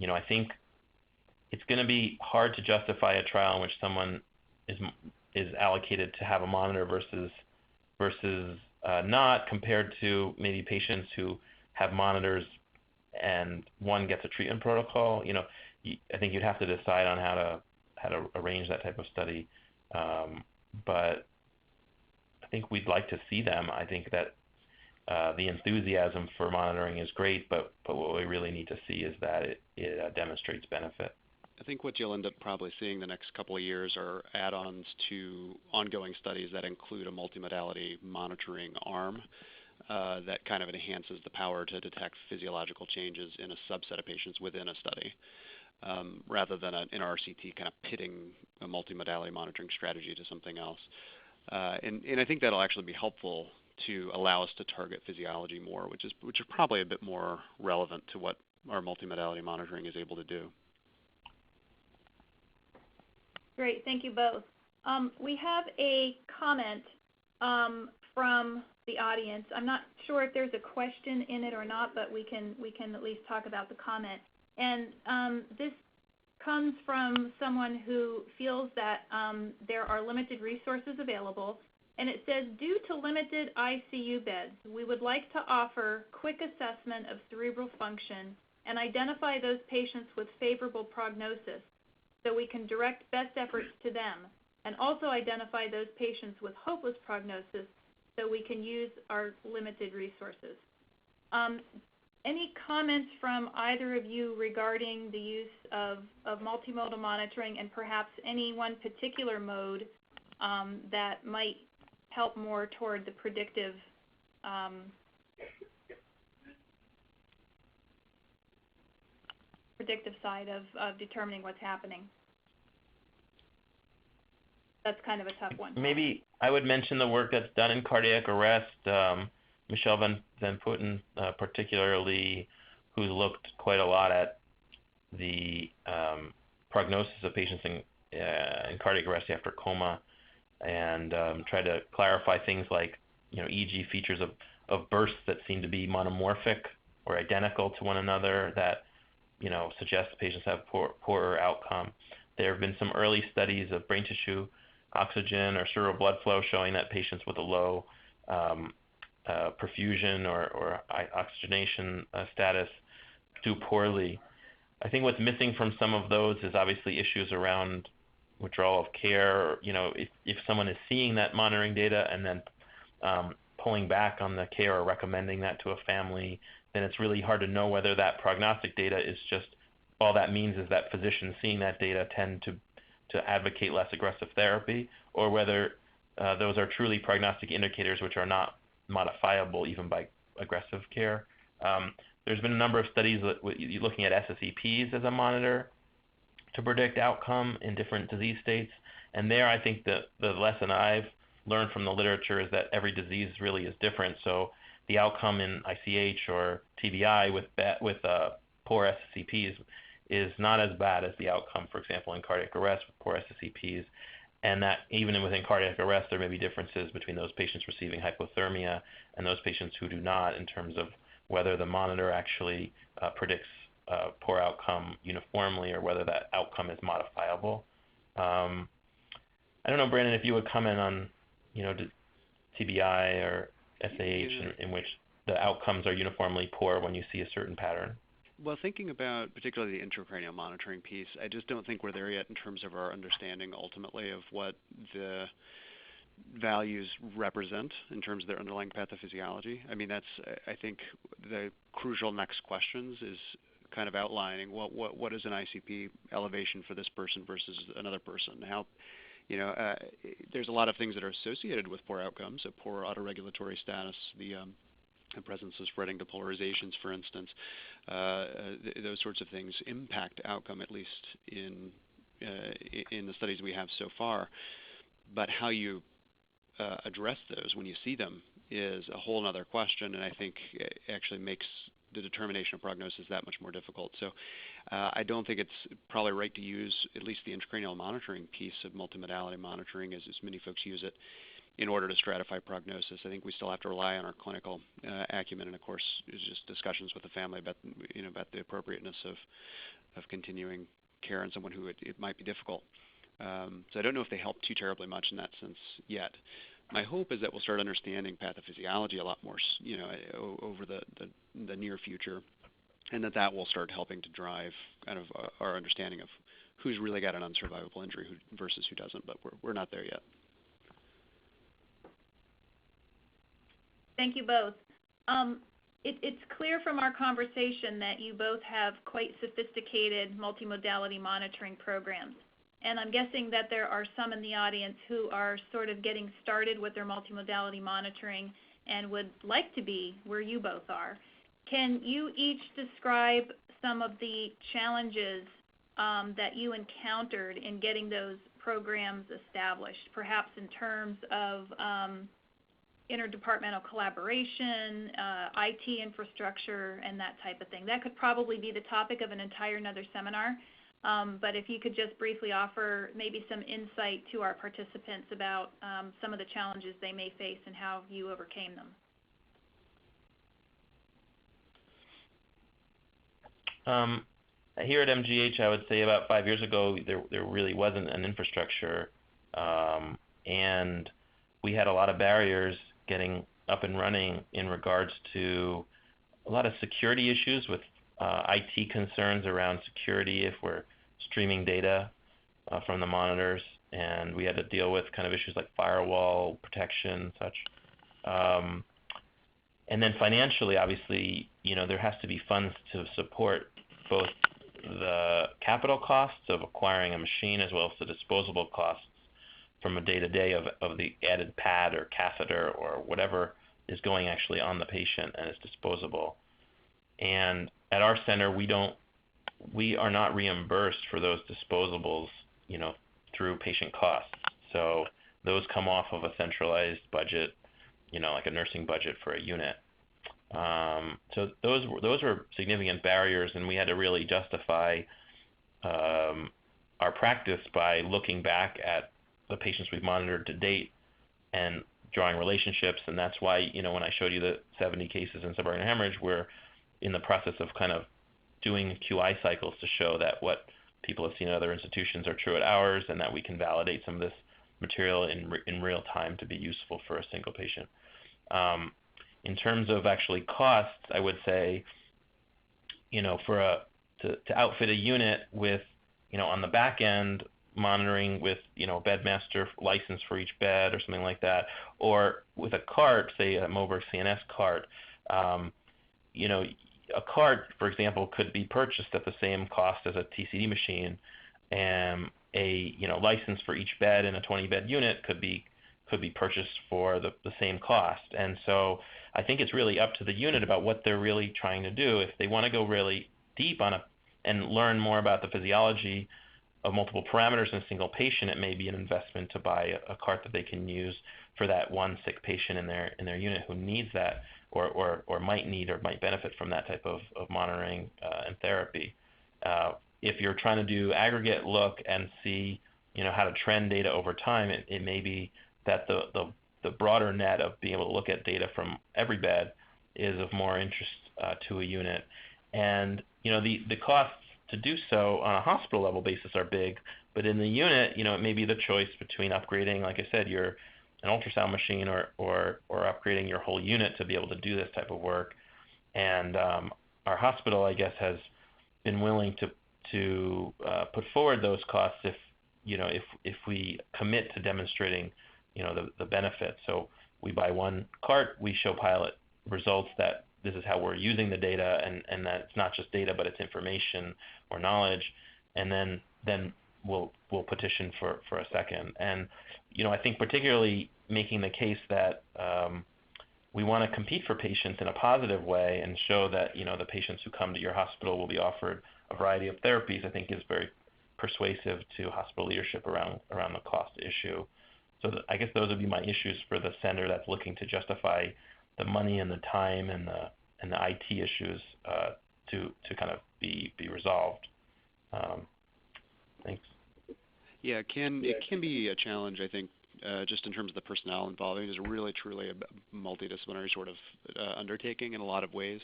I think it's going to be hard to justify a trial in which someone is allocated to have a monitor versus not, compared to maybe patients who have monitors and one gets a treatment protocol. I think you'd have to decide on how to arrange that type of study. But I think we'd like to see them. I think that the enthusiasm for monitoring is great, but what we really need to see is that it demonstrates benefit. I think what you'll end up probably seeing the next couple of years are add-ons to ongoing studies that include a multimodality monitoring arm that kind of enhances the power to detect physiological changes in a subset of patients within a study, rather than an RCT kind of pitting a multimodality monitoring strategy to something else. And I think that'll actually be helpful to allow us to target physiology more, which is probably a bit more relevant to what our multimodality monitoring is able to do. Great, thank you both. We have a comment from the audience. I'm not sure if there's a question in it or not, but we can at least talk about the comment. And this comes from someone who feels that there are limited resources available. And it says, due to limited ICU beds, we would like to offer quick assessment of cerebral function and identify those patients with favorable prognosis so we can direct best efforts to them, and also identify those patients with hopeless prognosis so we can use our limited resources. Any comments from either of you regarding the use of multimodal monitoring and perhaps any one particular mode that might help more toward the predictive side of determining what's happening? That's kind of a tough one. Maybe I would mention the work that's done in cardiac arrest. Michelle Van Putten, particularly, who's looked quite a lot at the prognosis of patients in cardiac arrest after coma, and try to clarify things like EEG features of bursts that seem to be monomorphic or identical to one another, that suggests patients have poorer outcome. There have been some early studies of brain tissue oxygen or cerebral blood flow showing that patients with a low perfusion or oxygenation status do poorly. I think what's missing from some of those is obviously issues around withdrawal of care. If someone is seeing that monitoring data and then pulling back on the care or recommending that to a family, then it's really hard to know whether that prognostic data is just, all that means is that physicians seeing that data tend to advocate less aggressive therapy, or whether those are truly prognostic indicators which are not modifiable even by aggressive care. There's been a number of studies looking at SSEPs as a monitor to predict outcome in different disease states, and there I think the lesson I've learned from the literature is that every disease really is different. So the outcome in ICH or TBI with poor SSEPs is not as bad as the outcome, for example, in cardiac arrest with poor SSEPs, and that even within cardiac arrest there may be differences between those patients receiving hypothermia and those patients who do not in terms of whether the monitor actually predicts poor outcome uniformly or whether that outcome is modifiable. I don't know, Brandon, if you would comment on TBI or SAH in which the outcomes are uniformly poor when you see a certain pattern. Well, thinking about particularly the intracranial monitoring piece, I just don't think we're there yet in terms of our understanding ultimately of what the values represent in terms of their underlying pathophysiology. I mean, that's, I think, the crucial next questions is kind of outlining what is an ICP elevation for this person versus another person. How, there's a lot of things that are associated with poor outcomes, a poor autoregulatory status, the presence of spreading depolarizations, for instance. Those sorts of things impact outcome, at least in the studies we have so far. But how you address those when you see them is a whole other question, and I think it actually makes the determination of prognosis that much more difficult. So I don't think it's probably right to use at least the intracranial monitoring piece of multimodality monitoring as many folks use it in order to stratify prognosis. I think we still have to rely on our clinical acumen, and of course, it's just discussions with the family about the appropriateness of continuing care in someone who it might be difficult. So I don't know if they help too terribly much in that sense yet. My hope is that we'll start understanding pathophysiology a lot more, over the near future, and that will start helping to drive kind of our understanding of who's really got an unsurvivable injury versus who doesn't. But we're not there yet. Thank you both. It's clear from our conversation that you both have quite sophisticated multimodality monitoring programs. And I'm guessing that there are some in the audience who are sort of getting started with their multimodality monitoring and would like to be where you both are. Can you each describe some of the challenges that you encountered in getting those programs established, perhaps in terms of interdepartmental collaboration, IT infrastructure, and that type of thing? That could probably be the topic of an entire another seminar. But if you could just briefly offer maybe some insight to our participants about some of the challenges they may face and how you overcame them. Here at MGH, I would say about 5 years ago, there really wasn't an infrastructure, and we had a lot of barriers getting up and running in regards to a lot of security issues with IT concerns around security if we're streaming data from the monitors, and we had to deal with kind of issues like firewall protection and such. And then financially, obviously, there has to be funds to support both the capital costs of acquiring a machine as well as the disposable costs from a day-to-day of the added pad or catheter or whatever is going actually on the patient and is disposable. And at our center, we are not reimbursed for those disposables, through patient costs. So those come off of a centralized budget, like a nursing budget for a unit. So those were significant barriers, and we had to really justify our practice by looking back at the patients we've monitored to date and drawing relationships. And that's why, when I showed you the 70 cases in subarachnoid hemorrhage, we're in the process of kind of doing QI cycles to show that what people have seen at other institutions are true at ours, and that we can validate some of this material in real time to be useful for a single patient. In terms of actually costs, I would say, to outfit a unit with, on the back end, monitoring with, bedmaster license for each bed or something like that, or with a cart, say a Moberg CNS cart, a cart, for example, could be purchased at the same cost as a TCD machine, and a license for each bed in a 20-bed unit could be purchased for the same cost. And so I think it's really up to the unit about what they're really trying to do. If they want to go really deep and learn more about the physiology of multiple parameters in a single patient, it may be an investment to buy a cart that they can use for that one sick patient in their unit who needs that, or might need or might benefit from that type of monitoring and therapy. If you're trying to do aggregate look and see how to trend data over time, it may be that the broader net of being able to look at data from every bed is of more interest to a unit. And the costs to do so on a hospital level basis are big, but in the unit, it may be the choice between upgrading, like I said, an ultrasound machine or upgrading your whole unit to be able to do this type of work. And our hospital, I guess, has been willing to put forward those costs if we commit to demonstrating the benefit. So we buy one cart, we show pilot results that this is how we're using the data, and that it's not just data, but it's information or knowledge, and then we'll petition for a second. And I think particularly making the case that we want to compete for patients in a positive way and show that the patients who come to your hospital will be offered a variety of therapies, I think is very persuasive to hospital leadership around the cost issue. So I guess those would be my issues for the center that's looking to justify the money and the time and the IT issues to kind of be resolved. Thanks. Yeah, it can be a challenge, I think, just in terms of the personnel involved. It is really, truly a multidisciplinary sort of undertaking in a lot of ways.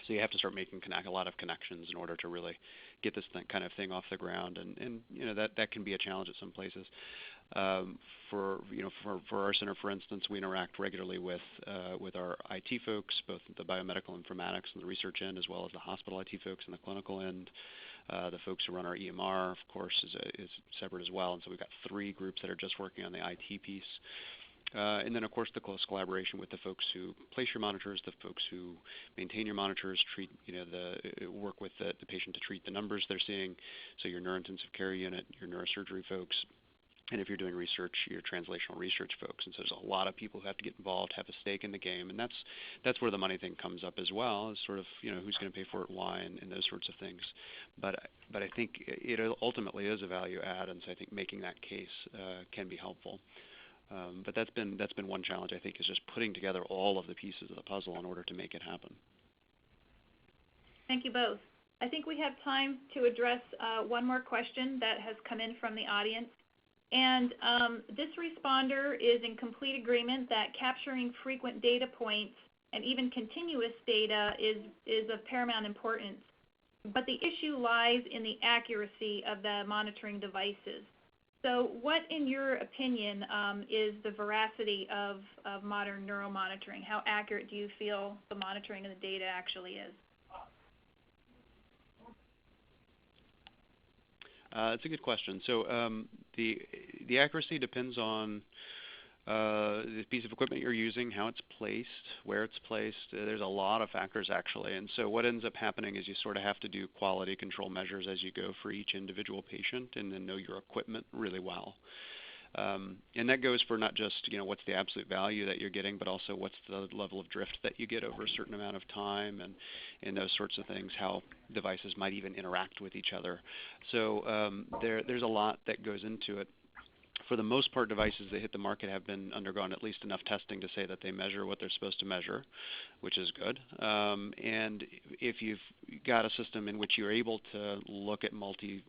So you have to start making a lot of connections in order to really get this kind of thing off the ground, and that can be a challenge at some places. For our center, for instance, we interact regularly with our IT folks, both the biomedical informatics and the research end, as well as the hospital IT folks and the clinical end. The folks who run our EMR, of course, is separate as well, and so we've got 3 groups that are just working on the IT piece. And then, of course, the close collaboration with the folks who place your monitors, the folks who maintain your monitors, work with the patient to treat the numbers they're seeing. So your neurointensive care unit, your neurosurgery folks, and if you're doing research, your translational research folks. And so there's a lot of people who have to get involved, have a stake in the game, and that's where the money thing comes up as well, is sort of who's going to pay for it, why, and those sorts of things. But I think it ultimately is a value add, and so I think making that case can be helpful. But that's been one challenge, I think, is just putting together all of the pieces of the puzzle in order to make it happen. Thank you both. I think we have time to address one more question that has come in from the audience. And this responder is in complete agreement that capturing frequent data points and even continuous data is of paramount importance. But the issue lies in the accuracy of the monitoring devices. So what, in your opinion, is the veracity of modern neuromonitoring? How accurate do you feel the monitoring of the data actually is? It's a good question. So the accuracy depends on the piece of equipment you're using, how it's placed, where it's placed. There's a lot of factors, actually. And so what ends up happening is you sort of have to do quality control measures as you go for each individual patient, and then know your equipment really well. And that goes for not just what's the absolute value that you're getting, but also what's the level of drift that you get over a certain amount of time, and those sorts of things, how devices might even interact with each other. So there's a lot that goes into it. For the most part, devices that hit the market have been undergone at least enough testing to say that they measure what they're supposed to measure, which is good. And if you've got a system in which you're able to look at multimodal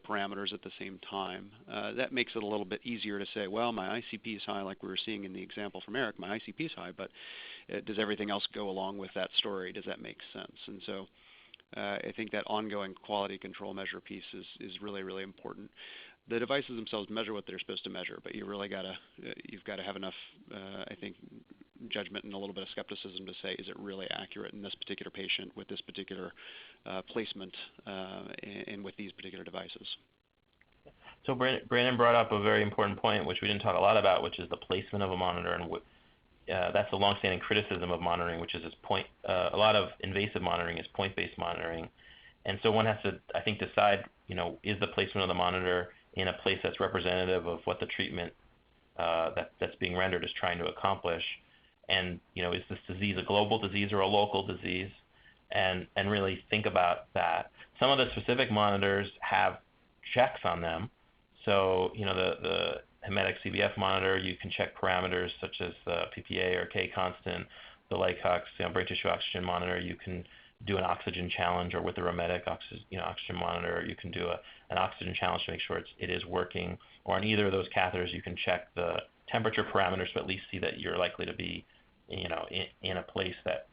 parameters at the same time, that makes it a little bit easier to say, well, my ICP is high, like we were seeing in the example from Eric. My ICP is high, but does everything else go along with that story? Does that make sense? And so I think that ongoing quality control measure piece is really, really important. The devices themselves measure what they're supposed to measure, but you've got to have enough, I think, judgment and a little bit of skepticism to say, is it really accurate in this particular patient with this particular placement and with these particular devices? So Brandon brought up a very important point, which we didn't talk a lot about, which is the placement of a monitor, and that's a longstanding criticism of monitoring, which is a lot of invasive monitoring is point-based monitoring, and so one has to, I think, decide, is the placement of the monitor in a place that's representative of what the treatment that's being rendered is trying to accomplish, and is this disease a global disease or a local disease, and really think about that. Some of the specific monitors have checks on them. So, the Hemetic CBF monitor, you can check parameters such as the PPA or K constant. The Lycox brain tissue oxygen monitor, you can do an oxygen challenge, or with the Hemetic oxygen monitor, you can do an oxygen challenge to make sure it is working. Or on either of those catheters, you can check the temperature parameters to at least see that you're likely to be, in a place that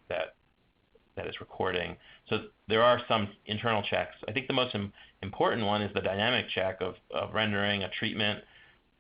is recording. So there are some internal checks. I think the most important one is the dynamic check of rendering a treatment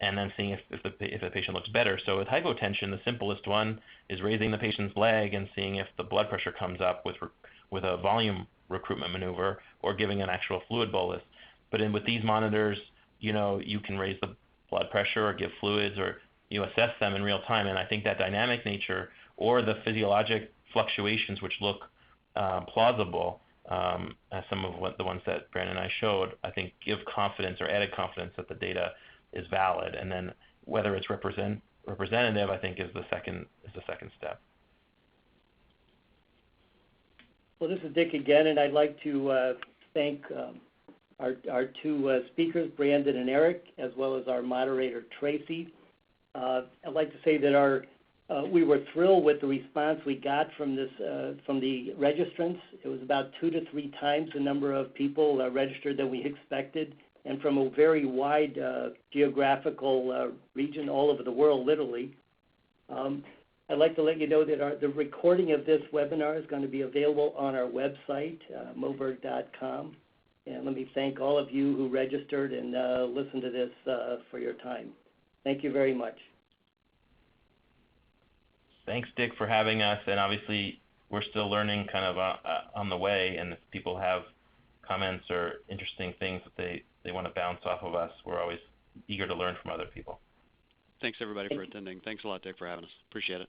and then seeing if the patient looks better. So with hypotension, the simplest one is raising the patient's leg and seeing if the blood pressure comes up with a volume recruitment maneuver, or giving an actual fluid bolus. But with these monitors, you can raise the blood pressure or give fluids, or you assess them in real time. And I think that dynamic nature, or the physiologic fluctuations, which look plausible, as some of the ones that Brandon and I showed, I think give confidence or added confidence that the data is valid. And then whether it's representative, I think, is the second step. Well, this is Dick again, and I'd like to thank our two speakers, Brandon and Eric, as well as our moderator, Tracy. I'd like to say that we were thrilled with the response we got from the registrants. It was about 2 to 3 times the number of people registered than we expected, and from a very wide geographical region all over the world, literally. I'd like to let you know that the recording of this webinar is going to be available on our website, moberg.com. And let me thank all of you who registered and listened to this for your time. Thank you very much. Thanks, Dick, for having us. And obviously, we're still learning kind of on the way. And if people have comments or interesting things that they want to bounce off of us, we're always eager to learn from other people. Thanks, everybody, for attending. Thanks a lot, Dick, for having us. Appreciate it.